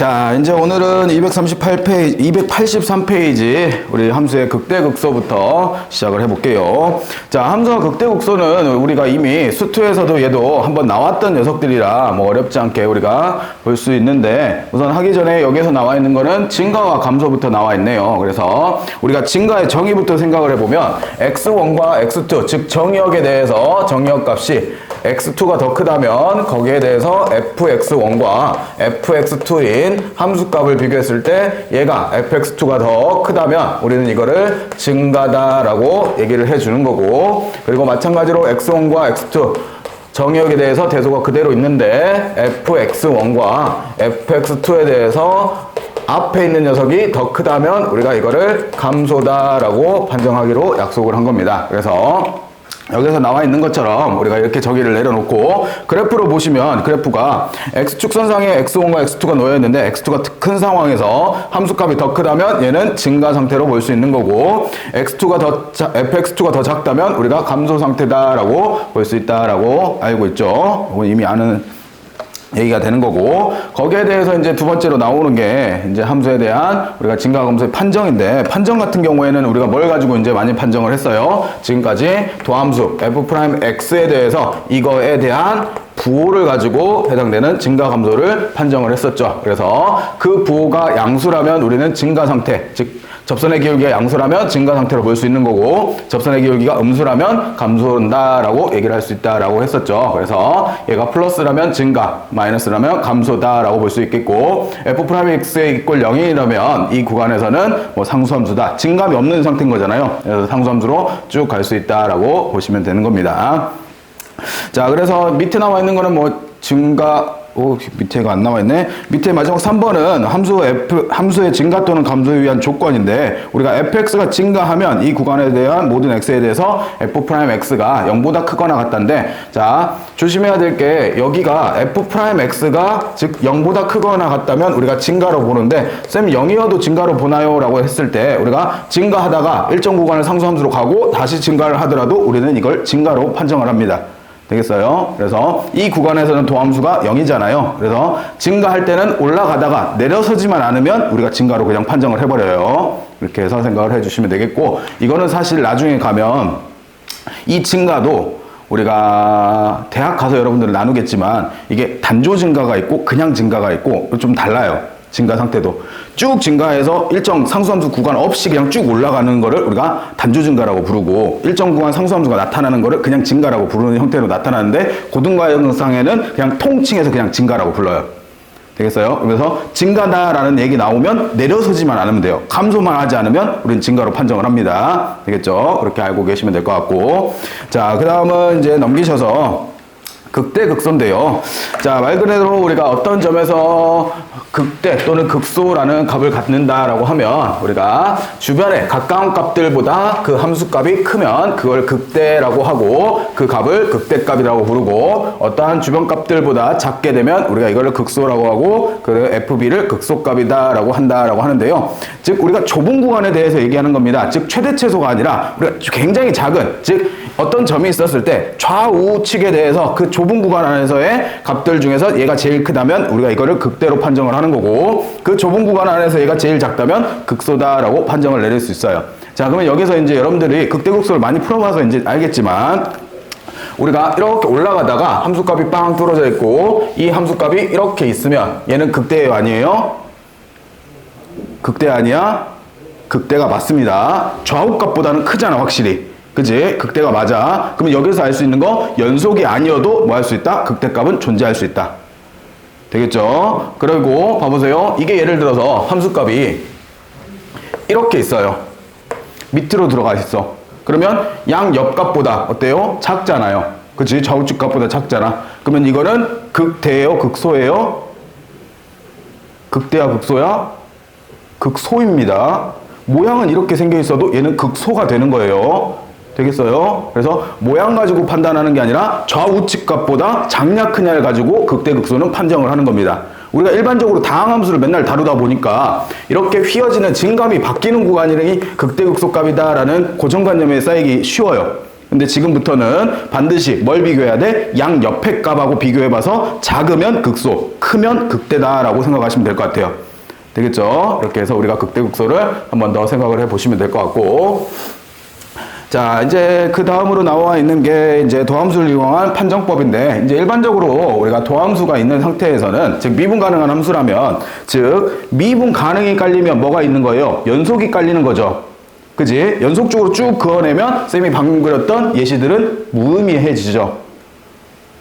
자, 이제 오늘은 283페이지 우리 함수의 극대극소부터 시작을 해볼게요. 자, 함수와 극대극소는 우리가 이미 수투에서도 얘도 한번 나왔던 녀석들이라 뭐 어렵지 않게 우리가 볼 수 있는데, 우선 하기 전에 여기에서 나와 있는 거는 증가와 감소부터 나와 있네요. 그래서 우리가 증가의 정의부터 생각을 해보면 x1과 x2, 즉 정의역에 대해서 정의역 값이 x2가 더 크다면 거기에 대해서 fx1과 fx2인 함수값을 비교했을 때 얘가 fx2가 더 크다면 우리는 이거를 증가다라고 얘기를 해주는 거고, 그리고 마찬가지로 x1과 x2 정의역에 대해서 대소가 그대로 있는데 fx1과 fx2에 대해서 앞에 있는 녀석이 더 크다면 우리가 이거를 감소다라고 판정하기로 약속을 한 겁니다. 그래서 여기서 나와 있는 것처럼 우리가 이렇게 정의를 내려놓고 그래프로 보시면, 그래프가 x축선상에 x1과 x2가 놓여 있는데 x2가 큰 상황에서 함수값이 더 크다면 얘는 증가 상태로 볼 수 있는 거고, fx2가 더 작다면 우리가 감소 상태다라고 볼 수 있다라고 알고 있죠. 이미 아는 얘기가 되는 거고, 거기에 대해서 이제 두 번째로 나오는 게 이제 함수에 대한 우리가 증가 감소의 판정인데, 판정 같은 경우에는 우리가 뭘 가지고 이제 많이 판정을 했어요. 지금까지 도함수 f'x에 대해서 이거에 대한 부호를 가지고 해당되는 증가 감소를 판정을 했었죠. 그래서 그 부호가 양수라면 우리는 증가 상태, 즉 접선의 기울기가 양수라면 증가 상태로 볼 수 있는 거고, 접선의 기울기가 음수라면 감소한다라고 얘기를 할 수 있다라고 했었죠. 그래서 얘가 플러스라면 증가, 마이너스라면 감소다라고 볼 수 있겠고, f'x에 이꼴 0이라면 이 구간에서는 뭐 상수함수다, 증감이 없는 상태인 거잖아요. 그래서 상수함수로 쭉 갈 수 있다라고 보시면 되는 겁니다. 자, 그래서 밑에 나와 있는 거는 뭐 증가, 밑에가 안 나와 있네. 밑에 마지막 3번은 함수의 증가 또는 감소에 위한 조건인데, 우리가 fx가 증가하면 이 구간에 대한 모든 x에 대해서 f'x가 0보다 크거나 같다인데, 자, 조심해야 될 게 여기가 f'x가 즉 0보다 크거나 같다면 우리가 증가로 보는데, 쌤 0이어도 증가로 보나요? 라고 했을 때 우리가 증가하다가 일정 구간을 상수함수로 가고 다시 증가를 하더라도 우리는 이걸 증가로 판정을 합니다. 되겠어요? 그래서 이 구간에서는 도함수가 0이잖아요. 그래서 증가할 때는 올라가다가 내려서지만 않으면 우리가 증가로 그냥 판정을 해버려요. 이렇게 해서 생각을 해주시면 되겠고, 이거는 사실 나중에 가면 이 증가도 우리가 대학 가서 여러분들은 나누겠지만 이게 단조 증가가 있고 그냥 증가가 있고 좀 달라요. 증가 상태도 쭉 증가해서 일정 상수함수 구간 없이 그냥 쭉 올라가는 거를 우리가 단조 증가라고 부르고, 일정 구간 상수함수가 나타나는 거를 그냥 증가라고 부르는 형태로 나타나는데, 고등과정상에는 그냥 통칭해서 그냥 증가라고 불러요. 되겠어요? 그래서 증가다라는 얘기 나오면 내려서지만 않으면 돼요. 감소만 하지 않으면 우리는 증가로 판정을 합니다. 되겠죠? 그렇게 알고 계시면 될 것 같고, 자, 그 다음은 이제 넘기셔서 극대극소인데요. 자, 말 그대로 우리가 어떤 점에서 극대 또는 극소라는 값을 갖는다라고 하면, 우리가 주변에 가까운 값들보다 그 함수값이 크면 그걸 극대라고 하고, 그 값을 극대값이라고 부르고, 어떠한 주변 값들보다 작게 되면 우리가 이거를 극소라고 하고, 그 fb를 극소값이다라고 한다라고 하는데요. 즉 우리가 좁은 구간에 대해서 얘기하는 겁니다. 즉 최대 최소가 아니라 우리가 굉장히 작은, 즉 어떤 점이 있었을 때 좌우측에 대해서 그 좁은 구간 안에서의 값들 중에서 얘가 제일 크다면 우리가 이거를 극대로 판정을 하는 거고, 그 좁은 구간 안에서 얘가 제일 작다면 극소다라고 판정을 내릴 수 있어요. 자, 그러면 여기서 이제 여러분들이 극대극소를 많이 풀어봐서 이제 알겠지만, 우리가 이렇게 올라가다가 함수값이 빵 뚫어져 있고 이 함수값이 이렇게 있으면 얘는 극대예요, 아니에요? 극대 아니야? 극대가 맞습니다. 좌우값보다는 크잖아, 확실히. 그지? 극대가 맞아. 그러면 여기서 알 수 있는 거, 연속이 아니어도 뭐 할 수 있다? 극대값은 존재할 수 있다. 되겠죠? 그리고 봐보세요. 이게 예를 들어서 함수값이 이렇게 있어요. 밑으로 들어가 있어. 그러면 양 옆값보다 어때요? 작잖아요. 그치? 좌우측 값보다 작잖아. 그러면 이거는 극대예요? 극소예요? 극대야? 극소야? 극소입니다. 모양은 이렇게 생겨 있어도 얘는 극소가 되는 거예요. 되겠어요? 그래서 모양 가지고 판단하는 게 아니라 좌우측 값보다 작냐 크냐를 가지고 극대 극소는 판정을 하는 겁니다. 우리가 일반적으로 다항함수를 맨날 다루다 보니까 이렇게 휘어지는 증감이 바뀌는 구간이 극대 극소 값이다라는 고정관념에 쌓이기 쉬워요. 근데 지금부터는 반드시 뭘 비교해야 돼? 양 옆에 값하고 비교해봐서 작으면 극소, 크면 극대다라고 생각하시면 될 것 같아요. 되겠죠? 이렇게 해서 우리가 극대극소를 한 번 더 생각을 해보시면 될 것 같고, 자, 이제 그 다음으로 나와 있는 게 이제 도함수를 이용한 판정법인데, 이제 일반적으로 우리가 도함수가 있는 상태에서는, 즉 미분 가능한 함수라면, 즉 미분 가능이 깔리면 뭐가 있는 거예요? 연속이 깔리는 거죠. 그지? 연속적으로 쭉 그어내면 쌤이 방금 그렸던 예시들은 무의미해지죠.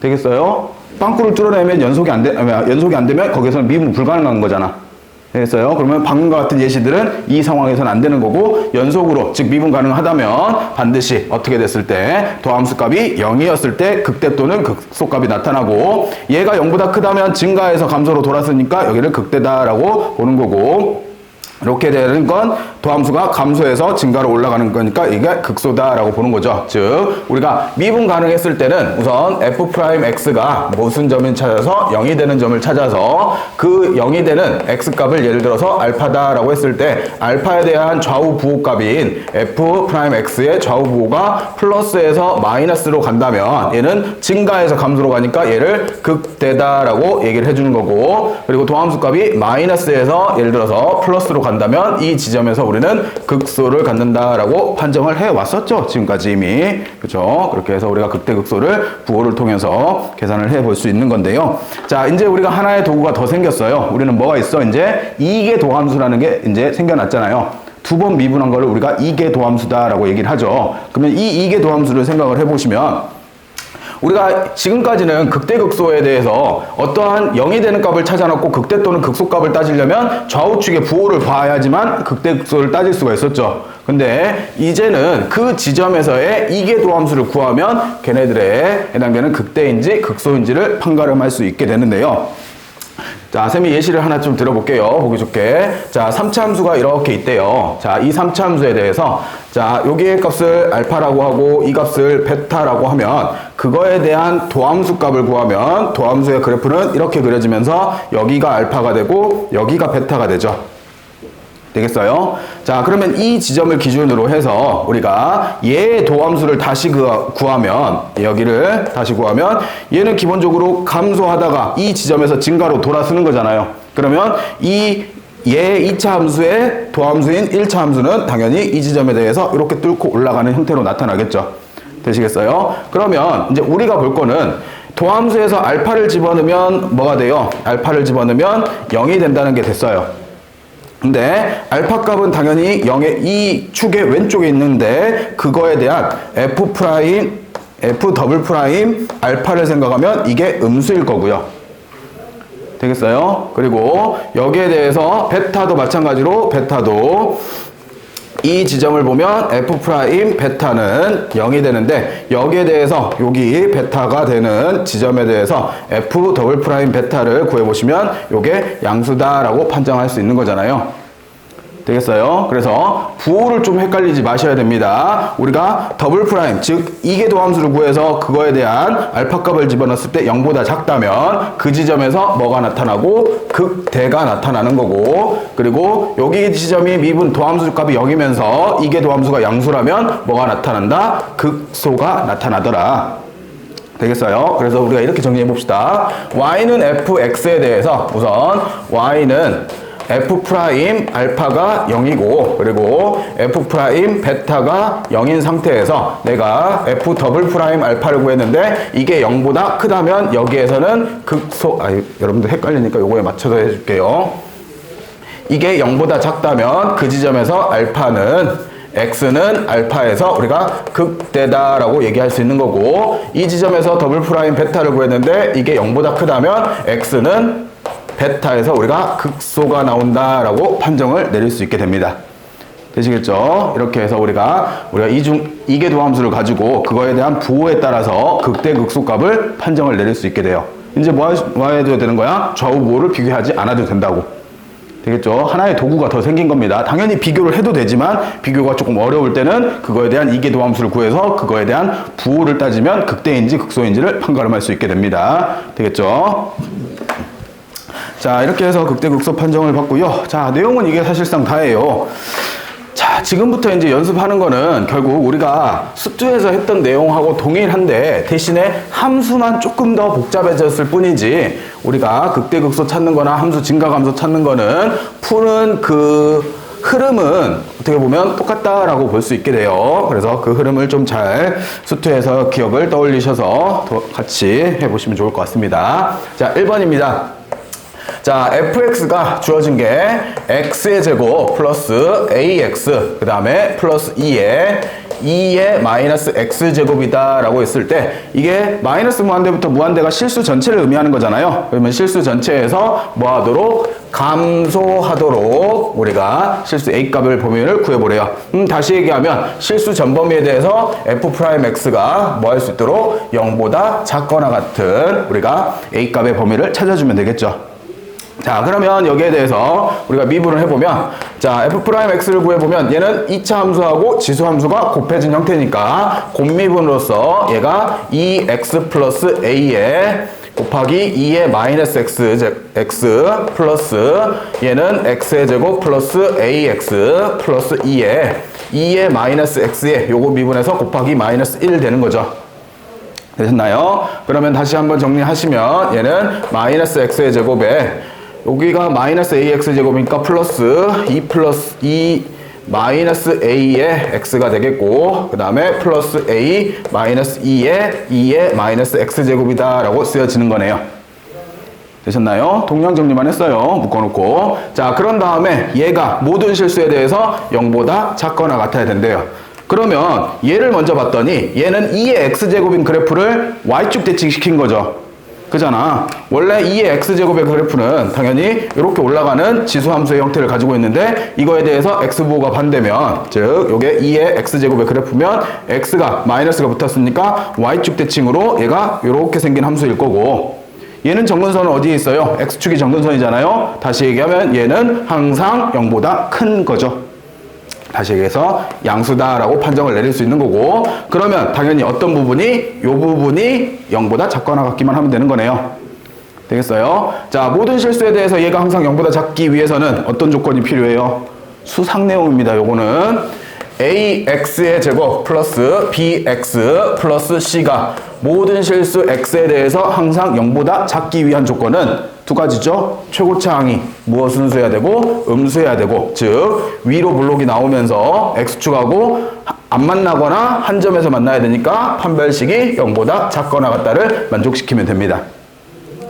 되겠어요? 빵꾸를 뚫어내면 연속이 안 되면 거기서는 미분 불가능한 거잖아. 되겠어요? 그러면 방금과 같은 예시들은 이 상황에서는 안 되는 거고, 연속으로, 즉 미분 가능하다면 반드시 어떻게 됐을 때 도함수 값이 0이었을 때 극대 또는 극소값이 나타나고, 얘가 0보다 크다면 증가해서 감소로 돌았으니까 여기를 극대다라고 보는 거고, 이렇게 되는 건 도함수가 감소해서 증가로 올라가는 거니까 이게 극소다라고 보는 거죠. 즉 우리가 미분 가능했을 때는 우선 f'x가 무슨 점을 찾아서 0이 되는 점을 찾아서 그 0이 되는 x값을 예를 들어서 알파다라고 했을 때 알파에 대한 좌우 부호값인 f'x의 좌우 부호가 플러스에서 마이너스로 간다면 얘는 증가해서 감소로 가니까 얘를 극대다라고 얘기를 해주는 거고, 그리고 도함수 값이 마이너스에서 예를 들어서 플러스로 간다면 이 지점에서 우리는 극소를 갖는다라고 판정을 해왔었죠. 지금까지 이미. 그렇죠? 그렇게 해서 우리가 극대극소를 부호를 통해서 계산을 해볼 수 있는 건데요. 자, 이제 우리가 하나의 도구가 더 생겼어요. 우리는 뭐가 있어? 이제 이계 도함수라는 게 이제 생겨났잖아요. 두 번 미분한 거를 우리가 이계 도함수다라고 얘기를 하죠. 그러면 이 이계 도함수를 생각을 해보시면, 우리가 지금까지는 극대극소에 대해서 어떠한 0이 되는 값을 찾아놓고 극대 또는 극소값을 따지려면 좌우측의 부호를 봐야지만 극대극소를 따질 수가 있었죠. 근데 이제는 그 지점에서의 이계도함수를 구하면 걔네들에 해당되는 극대인지 극소인지를 판가름할 수 있게 되는데요. 자, 쌤이 예시를 하나 좀 들어볼게요. 보기 좋게. 자, 3차 함수가 이렇게 있대요. 자, 이 3차 함수에 대해서, 자, 여기의 값을 알파라고 하고 이 값을 베타라고 하면 그거에 대한 도함수 값을 구하면 도함수의 그래프는 이렇게 그려지면서 여기가 알파가 되고 여기가 베타가 되죠. 되겠어요? 자, 그러면 이 지점을 기준으로 해서 우리가 얘의 도함수를 다시 구하면, 여기를 다시 구하면 얘는 기본적으로 감소하다가 이 지점에서 증가로 돌아서는 거잖아요. 그러면 얘의 2차 함수의 도함수인 1차 함수는 당연히 이 지점에 대해서 이렇게 뚫고 올라가는 형태로 나타나겠죠. 되시겠어요? 그러면 이제 우리가 볼 거는 도함수에서 알파를 집어넣으면 뭐가 돼요? 알파를 집어넣으면 0이 된다는 게 됐어요. 근데 알파 값은 당연히 0의 이 축의 왼쪽에 있는데 그거에 대한 f 더블 프라임 알파를 생각하면 이게 음수일 거고요. 되겠어요? 그리고 여기에 대해서 베타도 마찬가지로 베타도 이 지점을 보면 f 프라임 베타는 0이 되는데 여기에 대해서 여기 베타가 되는 지점에 대해서 f 더블 프라임 베타를 구해보시면 이게 양수다라고 판정할 수 있는 거잖아요. 되겠어요? 그래서 부호를 좀 헷갈리지 마셔야 됩니다. 우리가 더블 프라임, 즉 이계도함수를 구해서 그거에 대한 알파 값을 집어넣었을 때 0보다 작다면 그 지점에서 뭐가 나타나고 극대가 나타나는 거고, 그리고 여기 지점이 미분 도함수 값이 0이면서 이계도함수가 양수라면 뭐가 나타난다? 극소가 나타나더라. 되겠어요? 그래서 우리가 이렇게 정리해 봅시다. y는 fx에 대해서 우선 y는 f 프라임 알파가 0이고 그리고 f 프라임 베타가 0인 상태에서 내가 f 더블 프라임 알파를 구했는데 이게 0보다 크다면 여기에서는 여러분들 헷갈리니까 요거에 맞춰서 해줄게요. 이게 0보다 작다면 그 지점에서 알파는 x는 알파에서 우리가 극대다라고 얘기할 수 있는 거고, 이 지점에서 더블 프라임 베타를 구했는데 이게 0보다 크다면 x는 베타에서 우리가 극소가 나온다라고 판정을 내릴 수 있게 됩니다. 되시겠죠? 이렇게 해서 우리가 이계도함수를 가지고 그거에 대한 부호에 따라서 극대 극소 값을 판정을 내릴 수 있게 돼요. 이제 뭐 해도 되는 거야? 좌우 부호를 비교하지 않아도 된다고. 되겠죠? 하나의 도구가 더 생긴 겁니다. 당연히 비교를 해도 되지만 비교가 조금 어려울 때는 그거에 대한 이계도함수를 구해서 그거에 대한 부호를 따지면 극대인지 극소인지를 판가름할 수 있게 됩니다. 되겠죠? 자, 이렇게 해서 극대극소 판정을 받고요. 자, 내용은 이게 사실상 다예요. 자, 지금부터 이제 연습하는 거는 결국 우리가 수투에서 했던 내용하고 동일한데 대신에 함수만 조금 더 복잡해졌을 뿐이지 우리가 극대극소 찾는 거나 함수 증가감소 찾는 거는 푸는 그 흐름은 어떻게 보면 똑같다라고 볼 수 있게 돼요. 그래서 그 흐름을 좀 잘 수투에서 기억을 떠올리셔서 같이 해보시면 좋을 것 같습니다. 자, 1번입니다. 자, fx가 주어진 게 x의 제곱 플러스 ax 그 다음에 플러스 2의 마이너스 x제곱이다 라고 했을 때 이게 마이너스 무한대부터 무한대가 실수 전체를 의미하는 거잖아요. 그러면 실수 전체에서 뭐 하도록? 감소하도록 우리가 실수 a값을 범위를 구해보래요. 다시 얘기하면 실수 전 범위에 대해서 f'x가 뭐 할 수 있도록 0보다 작거나 같은 우리가 a값의 범위를 찾아주면 되겠죠. 자, 그러면 여기에 대해서 우리가 미분을 해보면 자, f'x를 구해보면 얘는 2차 함수하고 지수 함수가 곱해진 형태니까 곱미분으로서 얘가 2x 플러스 a에 곱하기 2의 마이너스 x 플러스 얘는 x의 제곱 플러스 ax 플러스 2의 마이너스 x에 요거 미분해서 곱하기 마이너스 1 되는 거죠. 되셨나요? 그러면 다시 한번 정리하시면 얘는 마이너스 x의 제곱에 여기가 마이너스 ax 제곱이니까 플러스 2 마이너스 a의 x가 되겠고 그 다음에 플러스 a 마이너스 2의 마이너스 x 제곱이다 라고 쓰여지는 거네요. 되셨나요? 동량 정리만 했어요. 묶어놓고. 자, 그런 다음에 얘가 모든 실수에 대해서 0보다 작거나 같아야 된대요. 그러면 얘를 먼저 봤더니 얘는 2의 x제곱인 그래프를 y축 대칭시킨 거죠. 그잖아. 원래 2의 x제곱의 그래프는 당연히 이렇게 올라가는 지수함수의 형태를 가지고 있는데 이거에 대해서 x부호가 반대면 즉 요게 2의 x제곱의 그래프면 x가 마이너스가 붙었으니까 y축 대칭으로 얘가 이렇게 생긴 함수일 거고 얘는 정근선은 어디에 있어요? x축이 정근선이잖아요. 다시 얘기하면 얘는 항상 0보다 큰 거죠. 다시 얘기해서 양수다라고 판정을 내릴 수 있는 거고 그러면 당연히 어떤 부분이 요 부분이 0보다 작거나 같기만 하면 되는 거네요. 되겠어요? 자, 모든 실수에 대해서 얘가 항상 0보다 작기 위해서는 어떤 조건이 필요해요? 수상 내용입니다. 요거는 ax의 제곱 플러스 bx 플러스 c가 모든 실수 x에 대해서 항상 0보다 작기 위한 조건은 두 가지죠. 최고차 항이 무엇 음수해야 되고 음수해야 되고 즉 위로 블록이 나오면서 x축하고 안 만나거나 한 점에서 만나야 되니까 판별식이 0보다 작거나 같다를 만족시키면 됩니다.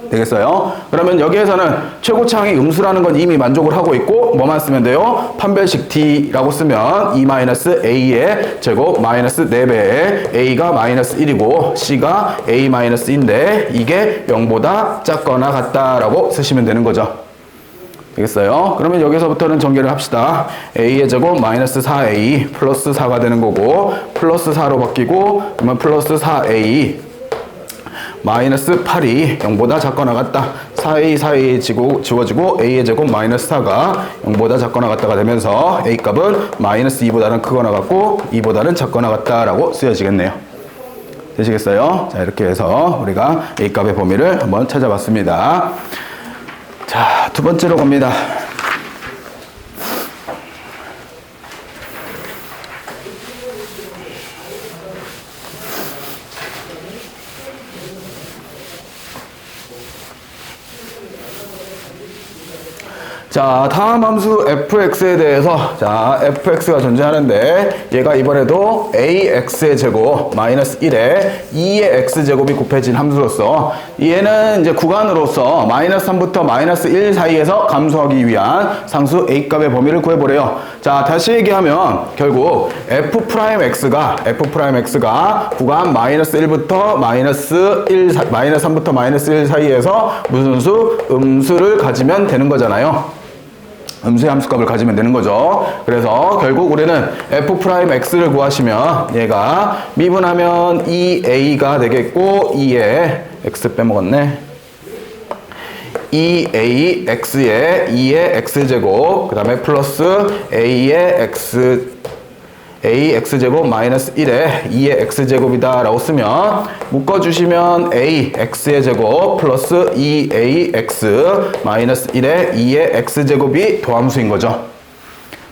되겠어요? 그러면 여기에서는 최고차항이 음수라는 건 이미 만족을 하고 있고 뭐만 쓰면 돼요? 판별식 D라고 쓰면 2-A의 제곱 마이너스 4배에 A가 마이너스 1이고 C가 A-인데 이게 0보다 작거나 같다라고 쓰시면 되는 거죠. 되겠어요? 그러면 여기서부터는 전개를 합시다. A의 제곱 마이너스 4A 플러스 4가 되는 거고 플러스 4로 바뀌고 그러면 플러스 4A 마이너스 8이 0보다 작거나 같다. 4A 지워지고 A의 제곱 마이너스 4가 0보다 작거나 같다가 되면서 A 값은 마이너스 2보다는 크거나 같고 2보다는 작거나 같다라고 쓰여지겠네요. 되시겠어요? 자, 이렇게 해서 우리가 A 값의 범위를 한번 찾아봤습니다. 자, 두 번째로 갑니다. 자, 다음 함수 fx에 대해서 자, fx가 존재하는데 얘가 이번에도 ax의 제곱 마이너스 1에 2의 x제곱이 곱해진 함수로서 얘는 이제 구간으로서 마이너스 3부터 마이너스 1 사이에서 감소하기 위한 상수 a값의 범위를 구해보래요. 자, 다시 얘기하면 결국 f'x가 구간 마이너스 1부터 마이너스 3부터 마이너스 1 사이에서 무슨 수? 음수를 가지면 되는 거잖아요. 음수의 함수값을 가지면 되는 거죠. 그래서 결국 우리는 f'x를 구하시면 얘가 미분하면 2a가 되겠고 2에 x 빼먹었네. 2ax에 2의 x제곱 그 다음에 플러스 a의 x제곱 마이너스 1에 2의 x제곱이다 라고 쓰면 묶어주시면 a x의 제곱 플러스 2ax 마이너스 1에 2의 x제곱이 도함수인 거죠.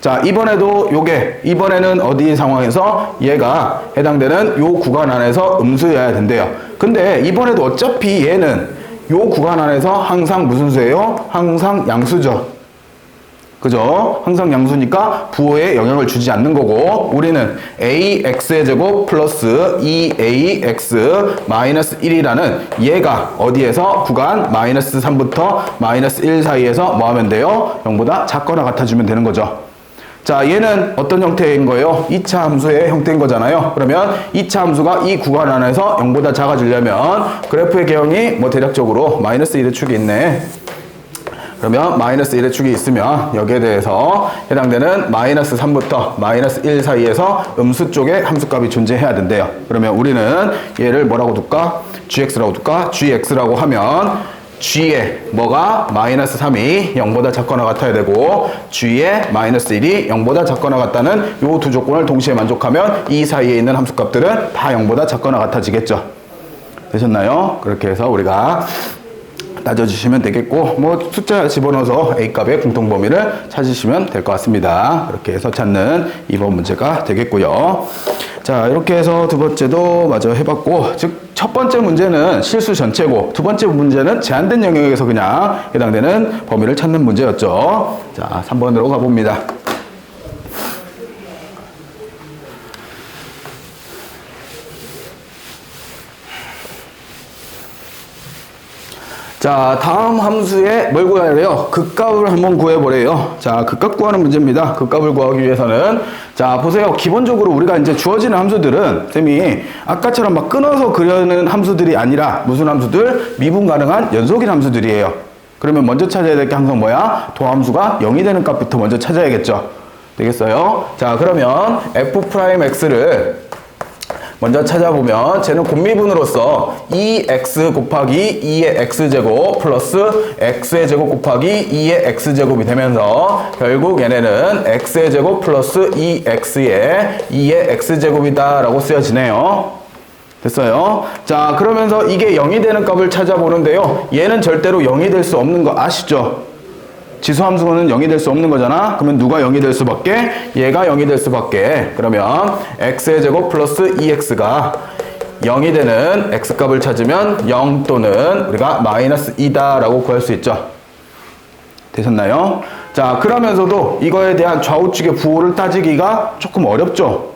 자, 이번에는 어디 상황에서 얘가 해당되는 요 구간 안에서 음수여야 된대요. 근데 이번에도 어차피 얘는 요 구간 안에서 항상 무슨 수예요? 항상 양수죠. 그죠? 항상 양수니까 부호에 영향을 주지 않는 거고, 우리는 ax의 제곱 플러스 2ax 마이너스 1이라는 얘가 어디에서 구간 마이너스 3부터 마이너스 1 사이에서 뭐 하면 돼요? 0보다 작거나 같아주면 되는 거죠. 자, 얘는 어떤 형태인 거예요? 2차 함수의 형태인 거잖아요. 그러면 2차 함수가 이 구간 안에서 0보다 작아지려면 그래프의 개형이 뭐 대략적으로 마이너스 1의 축이 있네. 그러면 마이너스 1의 축이 있으면 여기에 대해서 해당되는 마이너스 3부터 마이너스 1 사이에서 음수 쪽에 함수값이 존재해야 된대요. 그러면 우리는 얘를 뭐라고 둘까? gx라고 둘까? gx라고 하면 g의 뭐가 마이너스 3이 0보다 작거나 같아야 되고 g의 마이너스 1이 0보다 작거나 같다는 요 두 조건을 동시에 만족하면 이 사이에 있는 함수값들은 다 0보다 작거나 같아지겠죠. 되셨나요? 그렇게 해서 우리가 따져주시면 되겠고, 뭐 숫자 집어넣어서 A값의 공통범위를 찾으시면 될 것 같습니다. 그렇게 해서 찾는 2번 문제가 되겠고요. 자, 이렇게 해서 두 번째도 마저 해봤고, 즉 첫 번째 문제는 실수 전체고 두 번째 문제는 제한된 영역에서 그냥 해당되는 범위를 찾는 문제였죠. 자, 3번으로 가봅니다. 자, 다음 함수에 뭘 구해야 돼요? 극값을 한번 구해보래요. 자, 극값 구하는 문제입니다. 극값을 구하기 위해서는, 자, 보세요. 기본적으로 우리가 이제 주어지는 함수들은 쌤이 아까처럼 막 끊어서 그려는 함수들이 아니라 무슨 함수들? 미분 가능한 연속인 함수들이에요. 그러면 먼저 찾아야 될 게 항상 뭐야? 도함수가 0이 되는 값부터 먼저 찾아야겠죠. 되겠어요? 자, 그러면 f'x를 먼저 찾아보면 쟤는 곱미분으로서 2x 곱하기 2의 x제곱 플러스 x의 제곱 곱하기 2의 x제곱이 되면서 결국 얘네는 x의 제곱 플러스 2x의 2의 x제곱이다 라고 쓰여지네요. 됐어요? 자, 그러면서 이게 0이 되는 값을 찾아보는데요. 얘는 절대로 0이 될 수 없는 거 아시죠? 지수함수는 0이 될 수 없는 거잖아. 그러면 누가 0이 될 수밖에? 얘가 0이 될 수밖에. 그러면 x의 제곱 플러스 2x가 0이 되는 x값을 찾으면 0 또는 우리가 마이너스 2다 라고 구할 수 있죠. 되셨나요? 자, 그러면서도 이거에 대한 좌우측의 부호를 따지기가 조금 어렵죠.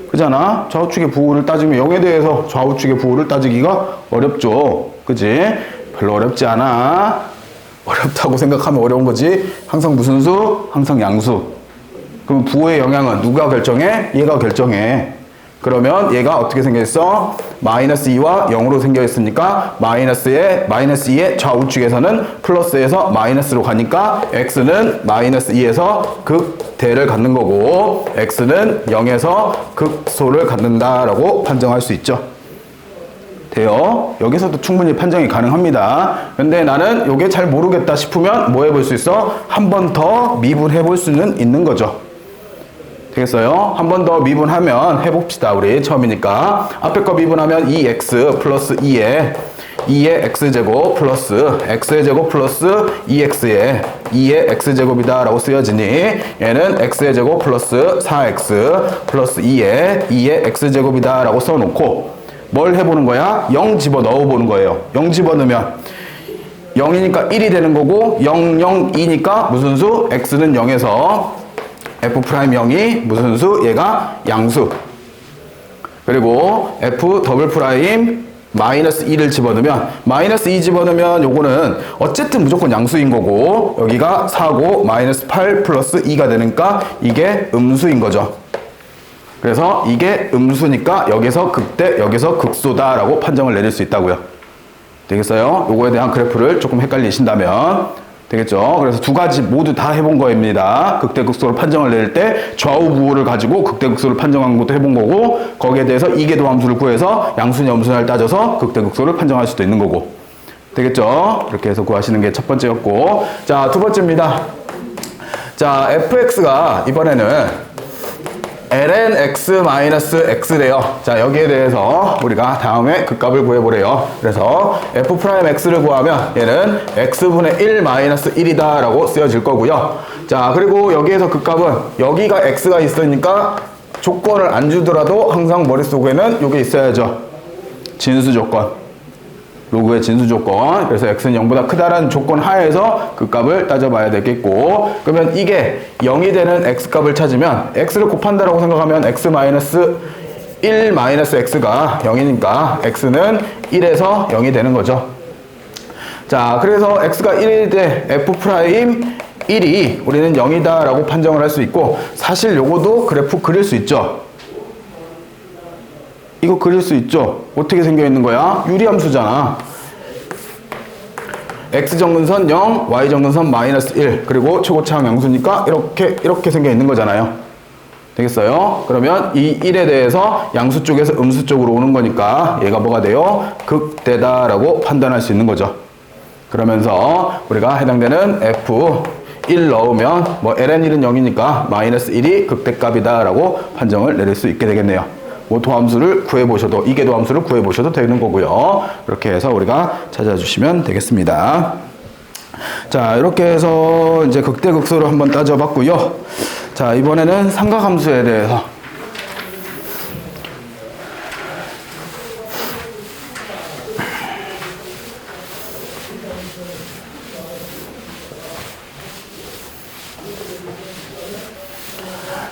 그잖아? 좌우측의 부호를 따지면 0에 대해서 좌우측의 부호를 따지기가 어렵죠. 그지? 별로 어렵지 않아. 어렵다고 생각하면 어려운 거지. 항상 무슨 수? 항상 양수. 그럼 부호의 영향은 누가 결정해? 얘가 결정해. 그러면 얘가 어떻게 생겨있어? 마이너스 2와 0으로 생겨있으니까 마이너스 2의 좌우측에서는 플러스에서 마이너스로 가니까 x는 마이너스 2에서 극대를 갖는 거고 x는 0에서 극소를 갖는다라고 판정할 수 있죠. 돼요. 여기서도 충분히 판정이 가능합니다. 근데 나는 요게 잘 모르겠다 싶으면 뭐 해볼 수 있어? 한 번 더 미분해 볼 수는 있는 거죠. 되겠어요? 한 번 더 미분하면 해봅시다. 우리 처음이니까. 앞에 거 미분하면 2x 플러스 2의 x제곱 플러스 x의 제곱 플러스 2x의 x제곱이다 라고 쓰여지니 얘는 x의 제곱 플러스 4x 플러스 2의 x제곱이다 라고 써놓고 뭘 해보는 거야? 0 집어넣어 보는 거예요. 0 집어넣으면 0이니까 1이 되는 거고 0, 0, 2니까 무슨 수? x는 0에서 f'0이 무슨 수? 얘가 양수. 그리고 f 더블 프라임 마이너스 2를 집어넣으면 마이너스 2 집어넣으면 요거는 어쨌든 무조건 양수인 거고 여기가 4고 마이너스 8 플러스 2가 되니까 이게 음수인 거죠. 그래서 이게 음수니까 여기서 극대, 여기서 극소다라고 판정을 내릴 수 있다고요. 되겠어요? 요거에 대한 그래프를 조금 헷갈리신다면 되겠죠? 그래서 두 가지 모두 다 해본 거입니다. 극대, 극소를 판정을 내릴 때 좌우 부호를 가지고 극대, 극소를 판정한 것도 해본 거고 거기에 대해서 이계도 함수를 구해서 양수냐 음수냐를 따져서 극대, 극소를 판정할 수도 있는 거고 되겠죠? 이렇게 해서 구하시는 게 첫 번째였고 자, 두 번째입니다. 자, fx가 이번에는 ln x-x래요. 자, 여기에 대해서 우리가 다음에 그 값을 구해보래요. 그래서 f'x를 구하면 얘는 x분의 1-1이다 라고 쓰여질 거고요. 자, 그리고 여기에서 그 값은 여기가 x가 있으니까 조건을 안 주더라도 항상 머릿속에는 이게 있어야죠. 진수 조건. 로그의 진수 조건. 그래서 x는 0보다 크다라는 조건 하에서 그 값을 따져봐야 되겠고, 그러면 이게 0이 되는 x 값을 찾으면 x를 곱한다라고 생각하면 x-1-x가 0이니까 x는 1에서 0이 되는 거죠. 자, 그래서 x가 1일 때 f'1이 우리는 0이다 라고 판정을 할 수 있고, 사실 요거도 그래프 그릴 수 있죠. 이거 그릴 수 있죠. 어떻게 생겨 있는 거야? 유리함수잖아. x정근선 0, y정근선 -1, 그리고 최고차항 양수니까 이렇게 생겨 있는 거잖아요. 되겠어요? 그러면 이 1에 대해서 양수 쪽에서 음수 쪽으로 오는 거니까 얘가 뭐가 돼요? 극대다라고 판단할 수 있는 거죠. 그러면서 우리가 해당되는 f1 넣으면 뭐 ln1은 0이니까 -1이 극대값이다 라고 판정을 내릴 수 있게 되겠네요. 뭐 도함수를 구해보셔도, 이계 도함수를 구해보셔도 되는 거고요. 이렇게 해서 우리가 찾아주시면 되겠습니다. 자, 이렇게 해서 이제 극대극소를 한번 따져봤고요. 자, 이번에는 삼각함수에 대해서.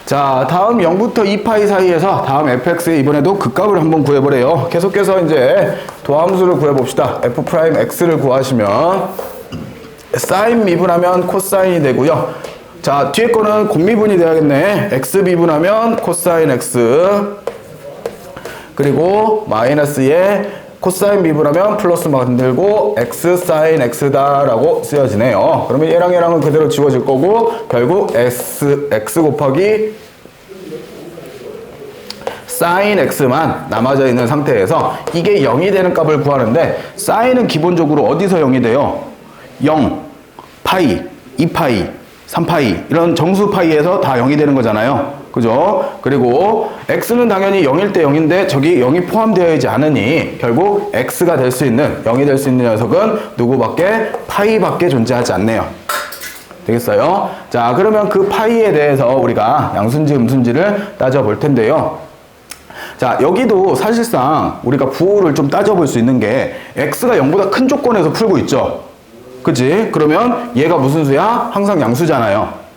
자, 다음 0부터 2파이 사이에서 다음 fx의 이번에도 그 값을 한번 구해보래요. 계속해서 이제 도함수를 구해봅시다. f'x를 구하시면 사인 미분하면 코사인이 되고요. 자, 뒤에 거는 곱미분이 돼야겠네. x 미분하면 코사인 x, 그리고 마이너스에 코사인 미분하면 플러스 만들고 x 사인 x다 라고 쓰여지네요. 그러면 얘랑은 그대로 지워질 거고, 결국 x 곱하기 사인 x만 남아져 있는 상태에서 이게 0이 되는 값을 구하는데, 사인은 기본적으로 어디서 0이 돼요? 0, 파이, 2파이, 3파이 이런 정수 파이에서 다 0이 되는 거잖아요. 그죠? 그리고 x는 당연히 0일 때 0인데 저기 0이 포함되어 있지 않으니 결국 x가 될 수 있는, 0이 될 수 있는 녀석은 누구밖에? 파이밖에 존재하지 않네요. 되겠어요? 자, 그러면 그 파이에 대해서 우리가 양수인지 음수인지를 따져볼 텐데요. 자, 여기도 사실상 우리가 부호를 좀 따져볼 수 있는 게 x가 0보다 큰 조건에서 풀고 있죠. 그치? 그러면 얘가 무슨 수야? 항상 양수잖아요.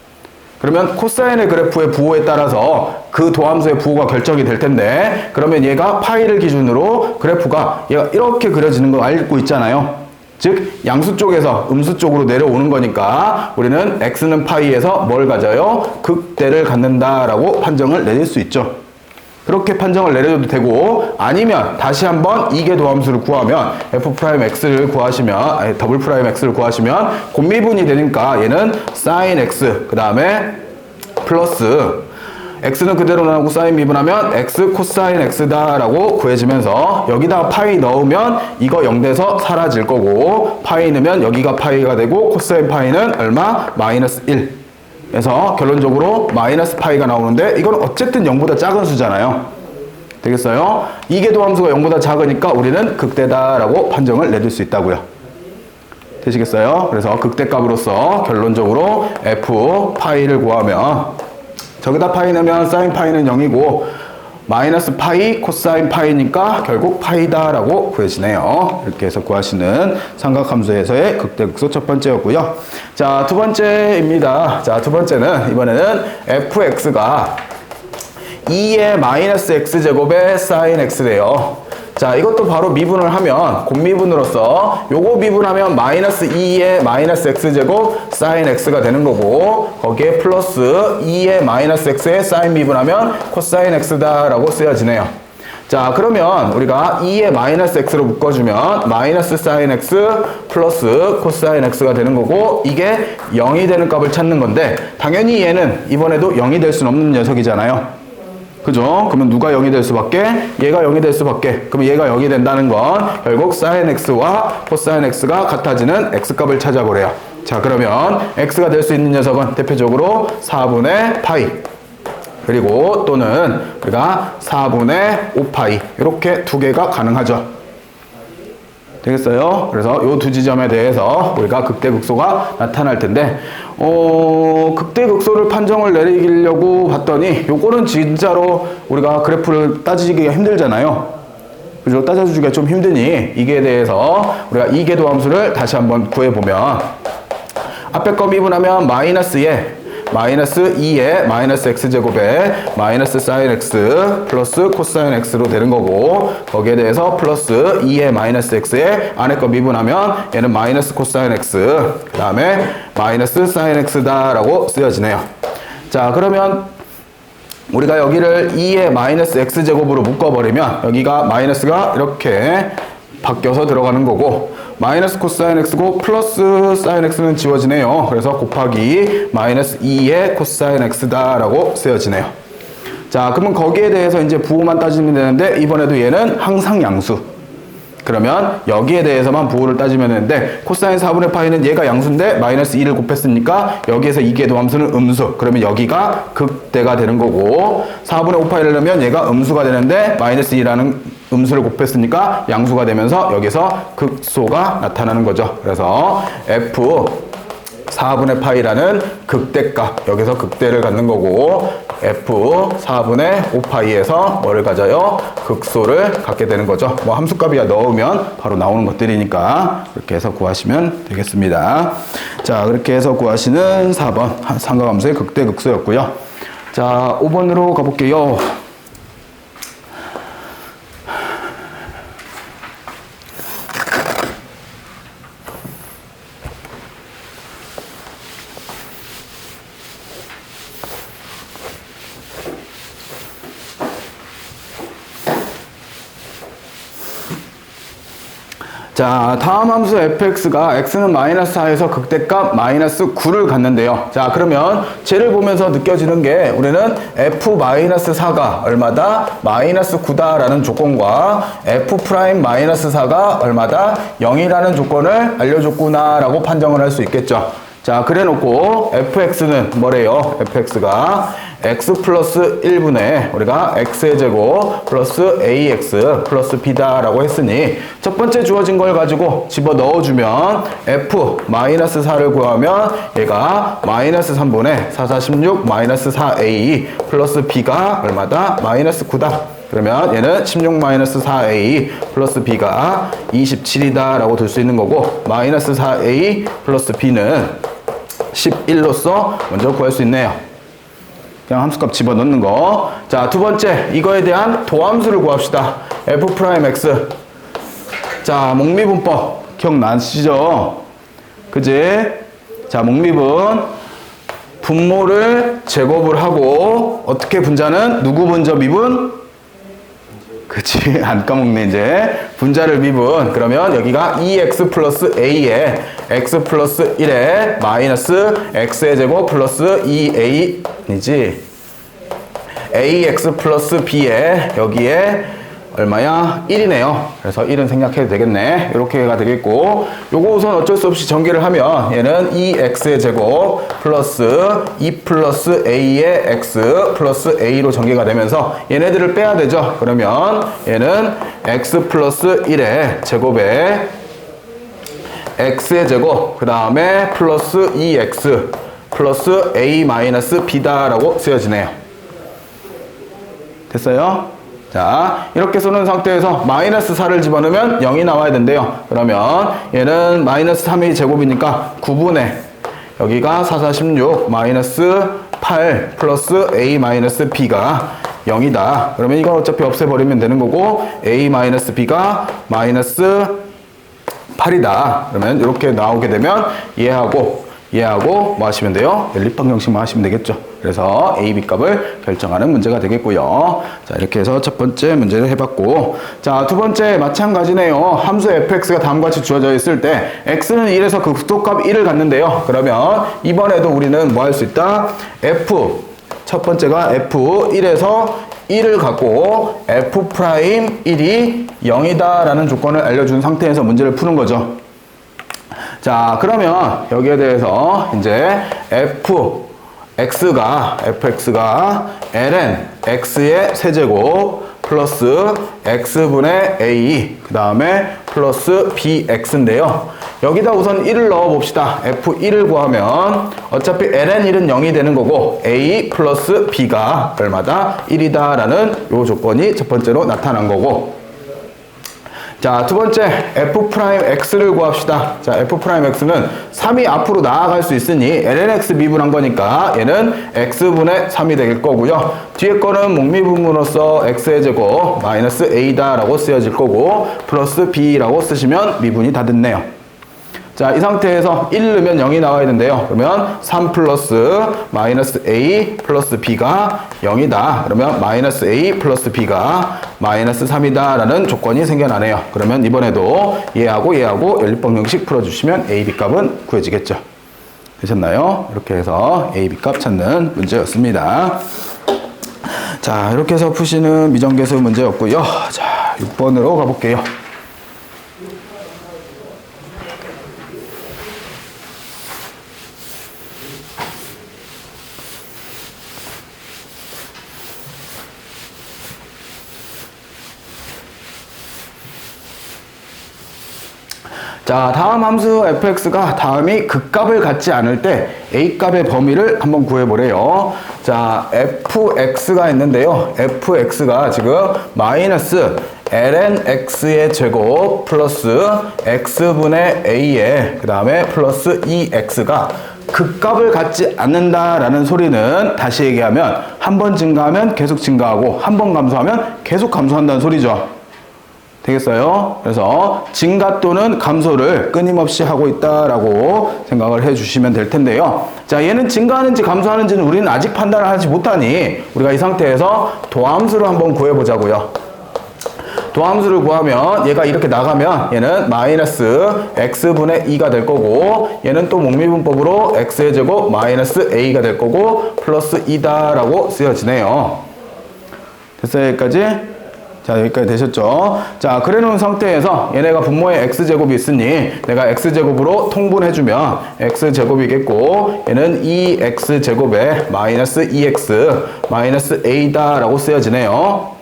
그러면 코사인의 그래프의 부호에 따라서 그 도함수의 부호가 결정이 될 텐데, 그러면 얘가 파이를 기준으로 그래프가 얘가 이렇게 그려지는 거 알고 있잖아요. 즉 양수 쪽에서 음수 쪽으로 내려오는 거니까 우리는 x는 파이에서 뭘 가져요? 극대를 갖는다라고 판정을 내릴 수 있죠. 그렇게 판정을 내려줘도 되고, 아니면 다시 한번 이계 도함수를 구하면 f'x를 구하시면, 더블'x를 구하시면 곱미분이 되니까 얘는 sin x, 그 다음에 플러스 x는 그대로 나오고 사인 미분하면 x 코사인 x다 라고 구해지면서 여기다 파이 넣으면 이거 0돼서 사라질 거고, 파이 넣으면 여기가 파이가 되고 코사인 파이는 얼마? -1. 그래서 결론적으로 마이너스 파이가 나오는데, 이건 어쨌든 0보다 작은 수잖아요. 되겠어요? 이계도 함수가 0보다 작으니까 우리는 극대다라고 판정을 내릴 수 있다고요. 되시겠어요? 그래서 극대값으로서 결론적으로 f 파이를 구하면, 저기다 파이 넣으면 사인 파이는 0이고 마이너스 파이 코사인 파이니까 결국 파이다라고 구해지네요. 이렇게 해서 구하시는 삼각함수에서의 극대극소 첫 번째였고요. 자, 두 번째입니다. 자, 두 번째는 이번에는 fx가 2의 마이너스 x제곱의 사인 x래요. 자, 이것도 바로 미분을 하면 곱미분으로서 요거 미분하면 마이너스 2의 마이너스 x제곱 사인 x가 되는 거고, 거기에 플러스 2의 마이너스 x의 사인 미분하면 코사인 x다 라고 쓰여지네요. 자, 그러면 우리가 2의 마이너스 x로 묶어주면 마이너스 사인 x 플러스 코사인 x가 되는 거고, 이게 0이 되는 값을 찾는 건데, 당연히 얘는 이번에도 0이 될 수는 없는 녀석이잖아요. 그죠? 그러면 누가 0이 될 수밖에? 얘가 0이 될 수밖에. 그러면 얘가 0이 된다는 건 결국 sin x와 cosine x가 같아지는 x값을 찾아보래요. 자, 그러면 x가 될 수 있는 녀석은 대표적으로 4분의 파이. 그리고 또는 우리가 4분의 5파이 이렇게 두 개가 가능하죠. 되겠어요? 그래서 이 두 지점에 대해서 우리가 극대극소가 나타날 텐데 극대극소를 판정을 내리려고 봤더니 요거는 진짜로 우리가 그래프를 따지기가 힘들잖아요. 그죠? 따져주기가 좀 힘드니 이게 대해서 우리가 이계도 함수를 다시 한번 구해보면 앞에 거 미분하면 마이너스 2의 마이너스 x제곱에 마이너스 사인 x 플러스 코사인 x로 되는 거고 거기에 대해서 플러스 2의 마이너스 x에 안에 거 미분하면 얘는 마이너스 코사인 x 그 다음에 마이너스 사인 x다 라고 쓰여지네요. 자, 그러면 우리가 여기를 2의 마이너스 x제곱으로 묶어버리면 여기가 마이너스가 이렇게 바뀌어서 들어가는 거고 마이너스 코사인 x고 플러스 사인 x는 지워지네요. 그래서 곱하기 마이너스 2의 코사인 x다 라고 쓰여지네요. 자, 그러면 거기에 대해서 이제 부호만 따지면 되는데 이번에도 얘는 항상 양수. 그러면 여기에 대해서만 부호를 따지면 되는데 코사인 4분의 파이는 얘가 양수인데 마이너스 2를 곱했으니까 여기에서 이계도 함수는 음수. 그러면 여기가 극대가 되는 거고 4분의 5파이를 넣으면 얘가 음수가 되는데 마이너스 2라는 음수를 곱했으니까 양수가 되면서 여기서 극소가 나타나는 거죠. 그래서 F 4분의 파이라는 극대값, 여기서 극대를 갖는 거고 F 4분의 5파이에서 뭐를 가져요? 극소를 갖게 되는 거죠. 뭐 함수값이야 넣으면 바로 나오는 것들이니까 그렇게 해서 구하시면 되겠습니다. 자, 그렇게 해서 구하시는 4번 삼각함수의 극대 극소였고요. 자, 5번으로 가볼게요. 자, 다음 함수 fx가 x는 마이너스 4에서 극대값 마이너스 9를 갖는데요. 자, 그러면 쟤를 보면서 느껴지는 게 우리는 f 마이너스 4가 얼마다? 마이너스 9다라는 조건과 f 프라임 마이너스 4가 얼마다? 0이라는 조건을 알려줬구나 라고 판정을 할 수 있겠죠. 자, 그래 놓고 fx는 뭐래요? fx가 x 플러스 1분의 우리가 x의 제곱 플러스 ax 플러스 b다 라고 했으니 첫 번째 주어진 걸 가지고 집어 넣어주면 f 마이너스 4를 구하면 얘가 마이너스 3분의 4, 4, 16 마이너스 4a 플러스 b가 얼마다? 마이너스 9다. 그러면 얘는 16 마이너스 4a 플러스 b가 27이다 라고 둘 수 있는 거고 마이너스 4a 플러스 b는 11로서 먼저 구할 수 있네요. 그냥 함수값 집어넣는 거. 자, 두 번째 이거에 대한 도함수를 구합시다. f'x. 자, 목미분법 기억나시죠? 그지? 자, 목미분 분모를 제곱을 하고 어떻게 분자는 누구 분자 미분? 그치, 안 까먹네 이제. 분자를 미분. 그러면 여기가 2x 플러스 a에 x 플러스 1에 마이너스 x의 제곱 플러스 2a이지 ax 플러스 b에 여기에 얼마야? 1이네요. 그래서 1은 생략해도 되겠네. 이렇게가 되겠고 요거 우선 어쩔 수 없이 전개를 하면 얘는 2x의 제곱 플러스 2 플러스 a의 x 플러스 a로 전개가 되면서 얘네들을 빼야 되죠. 그러면 얘는 x 플러스 1의 제곱에 x의 제곱 그 다음에 플러스 2x 플러스 a 마이너스 b다 라고 쓰여지네요. 됐어요? 자, 이렇게 쏘는 상태에서 마이너스 4를 집어넣으면 0이 나와야 된대요. 그러면 얘는 마이너스 3이 제곱이니까 9분의 여기가 4, 4, 16 마이너스 8 플러스 a 마이너스 b가 0이다. 그러면 이건 어차피 없애버리면 되는 거고 a 마이너스 b가 마이너스 8이다. 그러면 이렇게 나오게 되면 얘하고 뭐 하시면 돼요? 연립방정식만 하시면 되겠죠. 그래서 A, B 값을 결정하는 문제가 되겠고요. 자, 이렇게 해서 첫 번째 문제를 해봤고, 자, 두 번째 마찬가지네요. 함수 fx가 다음과 같이 주어져 있을 때 x는 1에서 극소값 1을 갖는데요. 그러면 이번에도 우리는 뭐 할 수 있다? 첫 번째가 f1에서 1을 갖고 f'1이 0이다 라는 조건을 알려준 상태에서 문제를 푸는 거죠. 자, 그러면 여기에 대해서 이제 fx가 ln x의 세제곱 플러스 x분의 a 그 다음에 플러스 bx인데요. 여기다 우선 1을 넣어봅시다. f1을 구하면 어차피 ln 1은 0이 되는 거고 a 플러스 b가 얼마다? 1이다 라는 요 조건이 첫 번째로 나타난 거고, 자, 두 번째 f'x를 구합시다. 자, f'x는 3이 앞으로 나아갈 수 있으니 lnx 미분한 거니까 얘는 x분의 3이 될 거고요. 뒤에 거는 목미분으로서 x의 제곱 마이너스 a다 라고 쓰여질 거고 플러스 b라고 쓰시면 미분이 다 됐네요. 자, 이 상태에서 1 넣으면 0이 나와야 된대요. 그러면 3 플러스 마이너스 a 플러스 b가 0이다. 그러면 마이너스 a 플러스 b가 마이너스 3이다 라는 조건이 생겨나네요. 그러면 이번에도 얘하고 연립법 형식 풀어주시면 a, b 값은 구해지겠죠. 되셨나요? 이렇게 해서 a, b 값 찾는 문제였습니다. 자, 이렇게 해서 푸시는 미정계수 문제였고요. 자, 6번으로 가볼게요. 자, 다음 함수 fx가 다음이 극값을 갖지 않을 때 a값의 범위를 한번 구해보래요. 자, fx가 있는데요. fx가 지금 마이너스 ln x의 제곱 플러스 x분의 a의 그 다음에 플러스 2x가 극값을 갖지 않는다라는 소리는 다시 얘기하면 한 번 증가하면 계속 증가하고 한 번 감소하면 계속 감소한다는 소리죠. 되겠어요? 그래서 증가 또는 감소를 끊임없이 하고 있다라고 생각을 해주시면 될 텐데요. 자, 얘는 증가하는지 감소하는지는 우리는 아직 판단을 하지 못하니 우리가 이 상태에서 도함수를 한번 구해보자고요. 도함수를 구하면 얘가 이렇게 나가면 얘는 마이너스 x분의 2가 될 거고 얘는 또 목미분법으로 x의 제곱 마이너스 a가 될 거고 플러스 2다 라고 쓰여지네요. 됐어요? 여기까지? 자, 여기까지 되셨죠? 자, 그래 놓은 상태에서 얘네가 분모에 x제곱이 있으니 내가 x제곱으로 통분해주면 x제곱이겠고 얘는 2x제곱에 마이너스 2x 마이너스 a다 라고 쓰여지네요.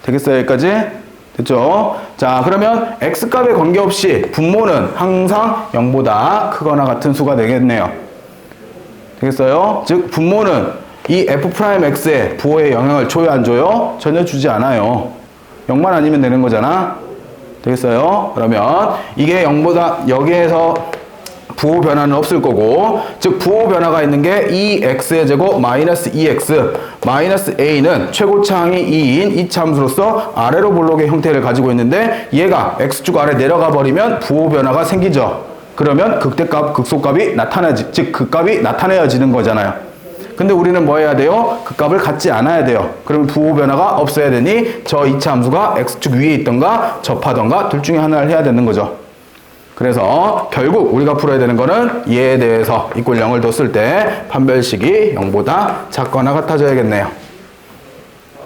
되겠어요? 여기까지? 됐죠? 자, 그러면 x값에 관계없이 분모는 항상 0보다 크거나 같은 수가 되겠네요. 되겠어요? 즉 분모는 이 f'x의 부호에 영향을 줘요, 안 줘요? 전혀 주지 않아요. 0만 아니면 되는 거잖아. 되겠어요? 그러면 이게 0보다 여기에서 부호 변화는 없을 거고, 즉 부호 변화가 있는 게 2x의 제곱 마이너스 2x 마이너스 a는 최고차항이 2인 이차함수로서 아래로 볼록의 형태를 가지고 있는데 얘가 x축 아래 내려가 버리면 부호 변화가 생기죠. 그러면 극대값, 극소값이 나타나지, 즉 극값이 나타내어지는 거잖아요. 근데 우리는 뭐 해야 돼요? 극값을 갖지 않아야 돼요. 그러면 부호 변화가 없어야 되니 저 이차 함수가 x축 위에 있던가 접하던가 둘 중에 하나를 해야 되는 거죠. 그래서 결국 우리가 풀어야 되는 거는 얘에 대해서 이꼴 0을 뒀을 때 판별식이 0보다 작거나 같아져야겠네요.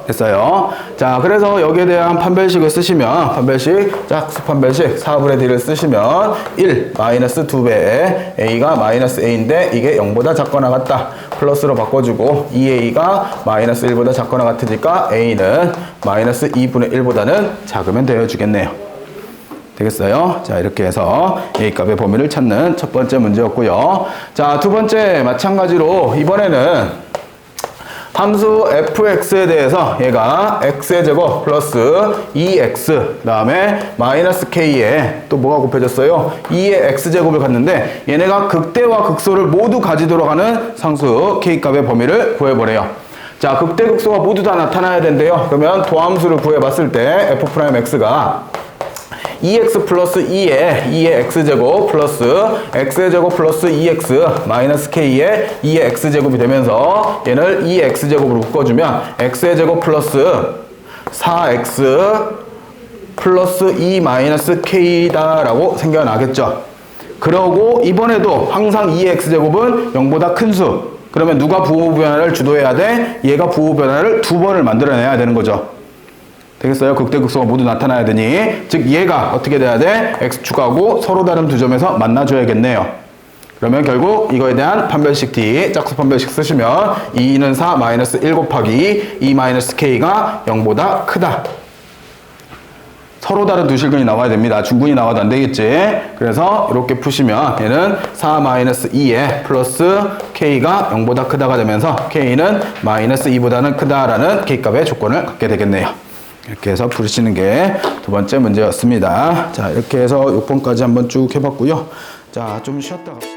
됐어요. 자, 그래서 여기에 대한 판별식을 쓰시면 판별식, 짝수 판별식 4분의 d를 쓰시면 1 마이너스 2배에 a가 마이너스 a인데 이게 0보다 작거나 같다. 플러스로 바꿔주고 2a가 마이너스 1보다 작거나 같으니까 a는 마이너스 2분의 1보다는 작으면 되어주겠네요. 되겠어요? 자, 이렇게 해서 a값의 범위를 찾는 첫 번째 문제였고요. 자, 두 번째 마찬가지로 이번에는 함수 fx에 대해서 얘가 x의 제곱 플러스 2x 그 다음에 마이너스 k에 또 뭐가 곱해졌어요? 2의 x제곱을 갖는데 얘네가 극대와 극소를 모두 가지도록 하는 상수 k값의 범위를 구해보래요. 자, 극대 극소가 모두 다 나타나야 된대요. 그러면 도함수를 구해봤을 때 f'x가 2x 플러스 2의 x제곱 플러스 x의 제곱 플러스 2x 마이너스 k의 2의 x제곱이 되면서 얘를 2의 x제곱으로 묶어주면 x의 제곱 플러스 4x 플러스 2 마이너스 k다 라고 생겨나겠죠. 그러고 이번에도 항상 2의 x제곱은 0보다 큰 수. 그러면 누가 부호 변화를 주도해야 돼? 얘가 부호 변화를 두 번을 만들어내야 되는 거죠. 되겠어요? 극대 극소가 모두 나타나야 되니 즉 얘가 어떻게 돼야 돼? x축하고 서로 다른 두 점에서 만나줘야겠네요. 그러면 결국 이거에 대한 판별식 t, 짝수 판별식 쓰시면 2는 4 마이너스 1 곱하기 2 마이너스 k가 0보다 크다. 서로 다른 두 실근이 나와야 됩니다. 중근이 나와도 안 되겠지. 그래서 이렇게 푸시면 얘는 4 마이너스 2에 플러스 k가 0보다 크다가 되면서 k는 마이너스 2보다는 크다라는 k값의 조건을 갖게 되겠네요. 이렇게 해서 풀으시는 게 두 번째 문제였습니다. 자, 이렇게 해서 6번까지 한번 쭉 해봤고요. 자, 좀 쉬었다 갑시다.